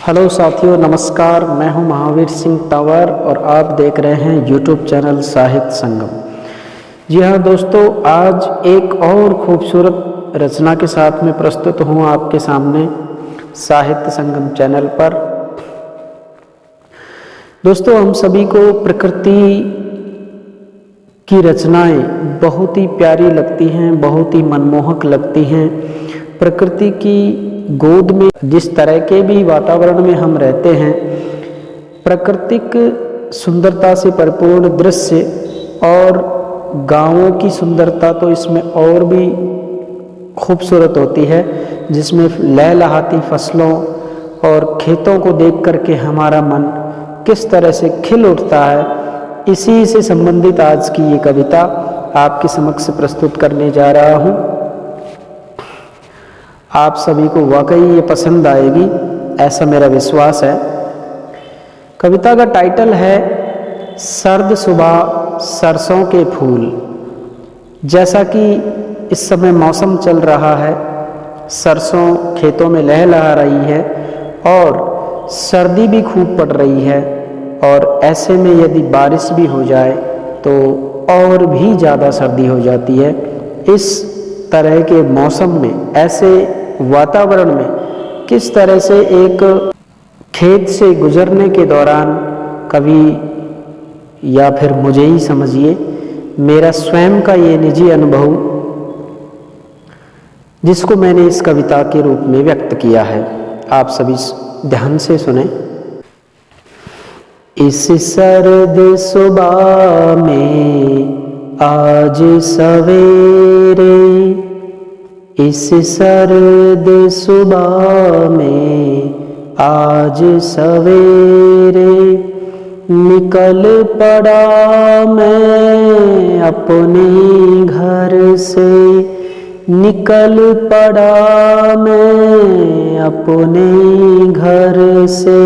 Hello साथियों, नमस्कार। मैं हूं महावीर सिंह तंवर और आप देख रहे हैं यूट्यूब चैनल साहित्य संगम। जी हाँ दोस्तों, आज एक और खूबसूरत रचना के साथ में प्रस्तुत हूं आपके सामने साहित्य संगम चैनल पर। दोस्तों, हम सभी को प्रकृति की रचनाएं बहुत ही प्यारी लगती हैं, बहुत ही मनमोहक लगती हैं। प्रकृति की गोद में जिस तरह के भी वातावरण में हम रहते हैं, प्राकृतिक सुंदरता से परिपूर्ण दृश्य और गांवों की सुंदरता तो इसमें और भी खूबसूरत होती है, जिसमें लहलहाती फसलों और खेतों को देख करके हमारा मन किस तरह से खिल उठता है। इसी से संबंधित आज की ये कविता आपके समक्ष प्रस्तुत करने जा रहा हूँ। आप सभी को वाकई ये पसंद आएगी, ऐसा मेरा विश्वास है। कविता का टाइटल है सर्द सुबह सरसों के फूल। जैसा कि इस समय मौसम चल रहा है, सरसों खेतों में लहलहा रही है और सर्दी भी खूब पड़ रही है, और ऐसे में यदि बारिश भी हो जाए तो और भी ज़्यादा सर्दी हो जाती है। इस तरह के मौसम में, ऐसे वातावरण में किस तरह से एक खेत से गुजरने के दौरान कभी, या फिर मुझे ही समझिए, मेरा स्वयं का ये निजी अनुभव जिसको मैंने इस कविता के रूप में व्यक्त किया है, आप सभी ध्यान से सुने। इस सर्द सुबह में आज सवेरे, इस सर्द सुबह में आज सवेरे, निकल पड़ा मैं अपने घर से, निकल पड़ा मैं अपने घर से।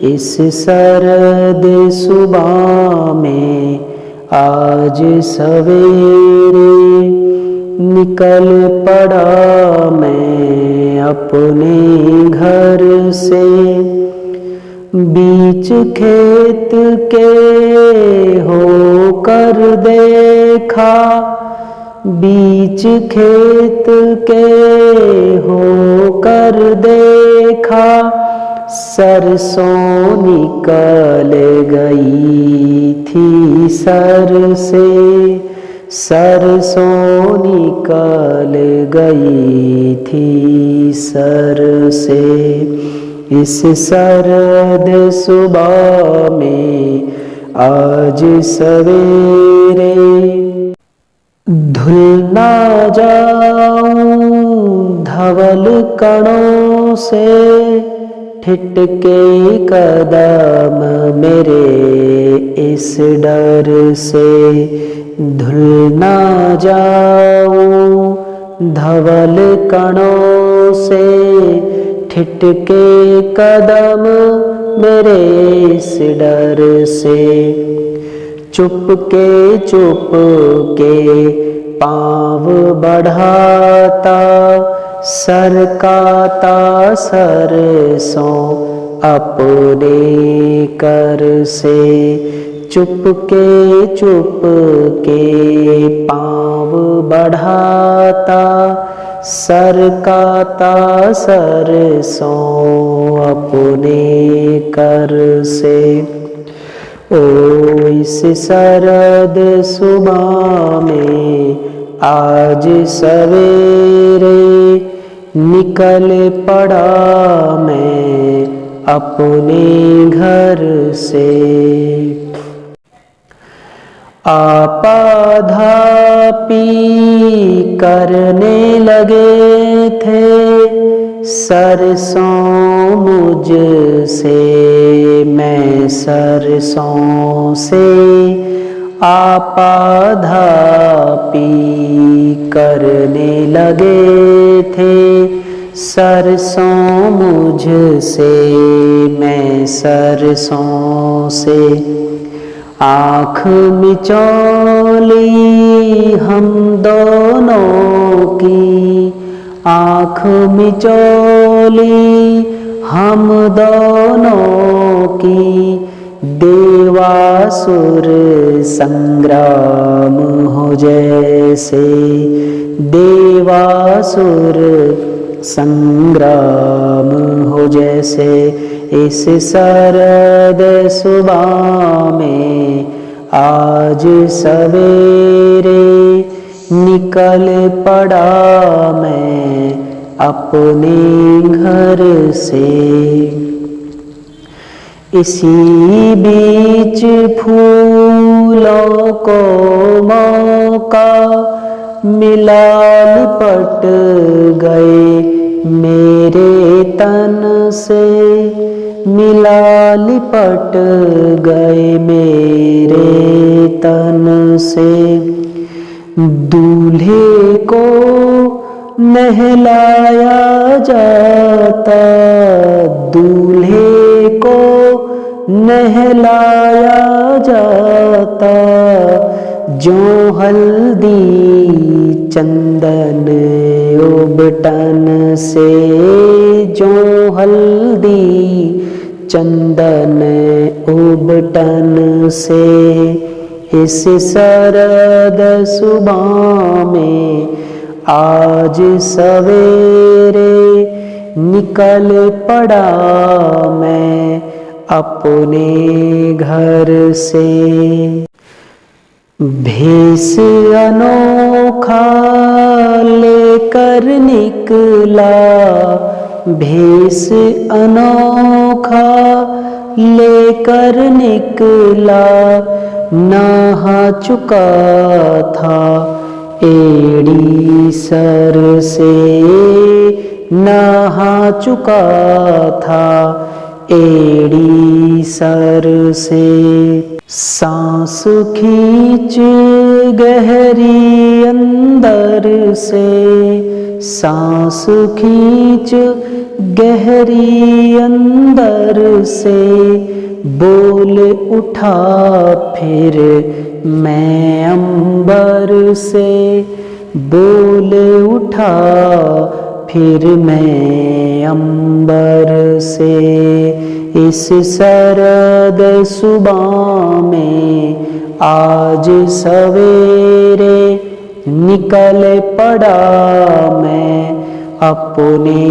इस सर्द सुबह में आज सवेरे, निकल पड़ा मैं अपने घर से। बीच खेत के होकर देखा, बीच खेत के होकर देखा, सरसों निकल गई थी सर से, सरसों निकल गई थी सर से। इस सर्द सुबह में आज सवेरे, धुल ना जाऊं धवल कणों से, ठिठके कदम मेरे इस डर से। धुल ना जाऊं धवल कणों से, ठिठके कदम मेरे इस डर से। चुप के पाँव बढ़ाता, सरकाता सरसों अपने कर से। चुप के पाँव बढ़ाता, सरकाता सरसों अपने कर से। ओ इस सर्द सुबह में आज सवेरे, निकल पड़ा मैं अपने घर से। आपाधापी करने लगे थे सरसों मुझसे, मैं सरसों से। आपाधापी करने लगे थे सरसों मुझसे, मैं सरसों से। आँख मिचौली हम दोनों की, आँख मिचौली हम दोनों की देवासुर संग्राम हो जैसे, देवासुर संग्राम हो जैसे। इस शरद सुबह में आज सवेरे निकल पड़ा मैं अपने घर से। इसी बीच फूलों को मौका मिला, लिपट गए मेरे तन से, मिला लिपट गए मेरे तन से। दूल्हे को नहलाया जाता, दूल्हे को नहलाया जाता, जो हल्दी चंदन उबटन से, जो हल्दी चंदन उबटन से। इस शरद सुबह में आज सवेरे निकल पड़ा मैं अपने घर से। भेष अनोखा लेकर निकला, भेष अनोखा लेकर निकला, नहा चुका था एड़ी सर से, नहा चुका था एड़ी सर से। सांस खींच गहरी अंदर से, सांस खींच गहरी अंदर से, बोल उठा फिर मैं अंबर से, बोल उठा फिर मैं अंबर से। इस शरद सुबह में आज सवेरे निकल पड़ा मैं अपने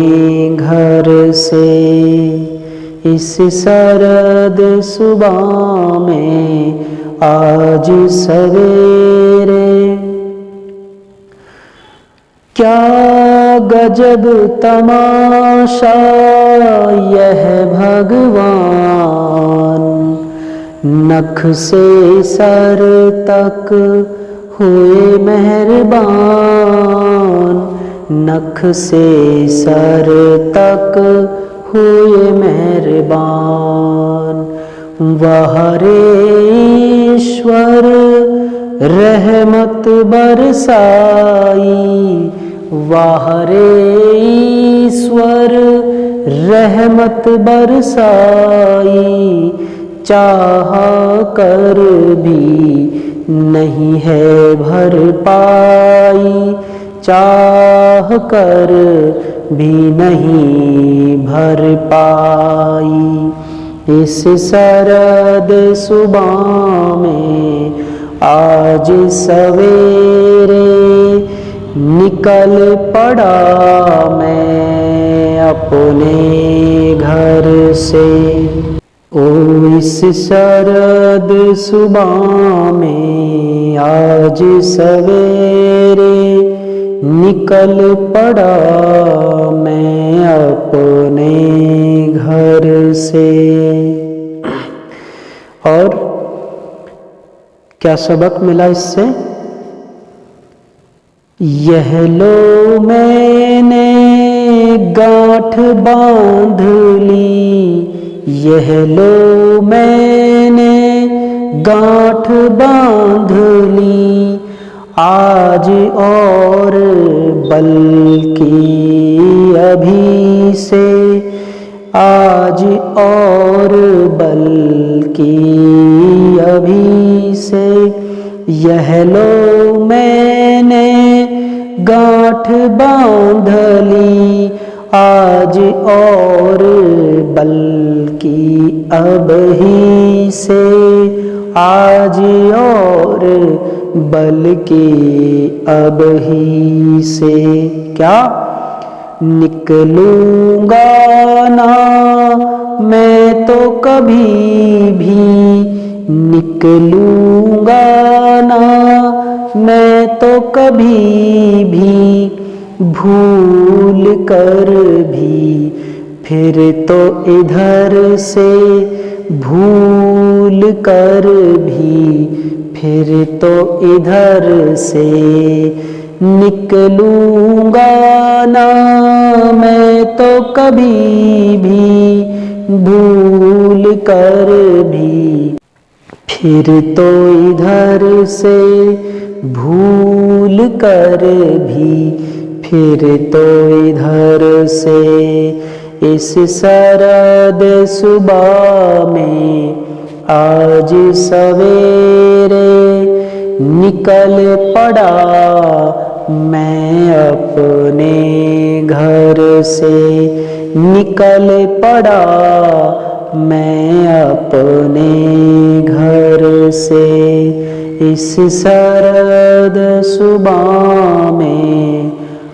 घर से। इस शरद सुबह में आज सवेरे क्या गजब तमाशा यह भगवान, नख से सर तक हुए मेहरबान, नख से सर तक हुए मेहरबान। वह ईश्वर रहमत बरसाई, वाह रे ईश्वर रहमत बरसाई, चाह कर भी नहीं है भर पाई, चाह कर भी नहीं भर पाई। इस शरद सुबह में आज सवेरे निकल पड़ा मैं अपने घर से। ओ इस शरद सुबह में आज सवेरे निकल पड़ा मैं अपने घर से। और क्या सबक मिला इससे? यह लो मैंने गांठ बांध ली, यह लो मैंने गांठ बांध ली, आज और बल्कि अभी से, आज और बल्कि अभी से। यह लो मैंने गांठ बांध ली, आज आज और बल्कि अब ही से, आज और बल्कि अब ही से क्या निकलूंगा ना मैं तो कभी भी, निकलूंगा ना मैं तो कभी भी, भूल कर भी फिर तो इधर से, भूल कर भी फिर तो इधर से, निकलूंगा ना मैं तो कभी भी, भूल कर भी फिर तो इधर से, भूल कर भी फिर तो इधर से। इस सरद सुबह में आज सवेरे निकल पड़ा मैं अपने घर से, निकल पड़ा मैं अपने घर से। इस सरद सुबह में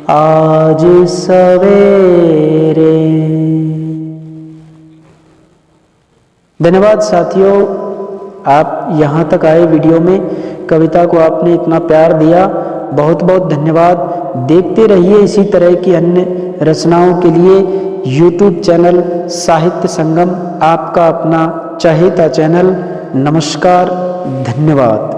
आज सवेरे। धन्यवाद साथियों, आप यहाँ तक आए वीडियो में, कविता को आपने इतना प्यार दिया, बहुत बहुत धन्यवाद। देखते रहिए इसी तरह की अन्य रचनाओं के लिए YouTube चैनल साहित्य संगम, आपका अपना चहेता चैनल। नमस्कार, धन्यवाद।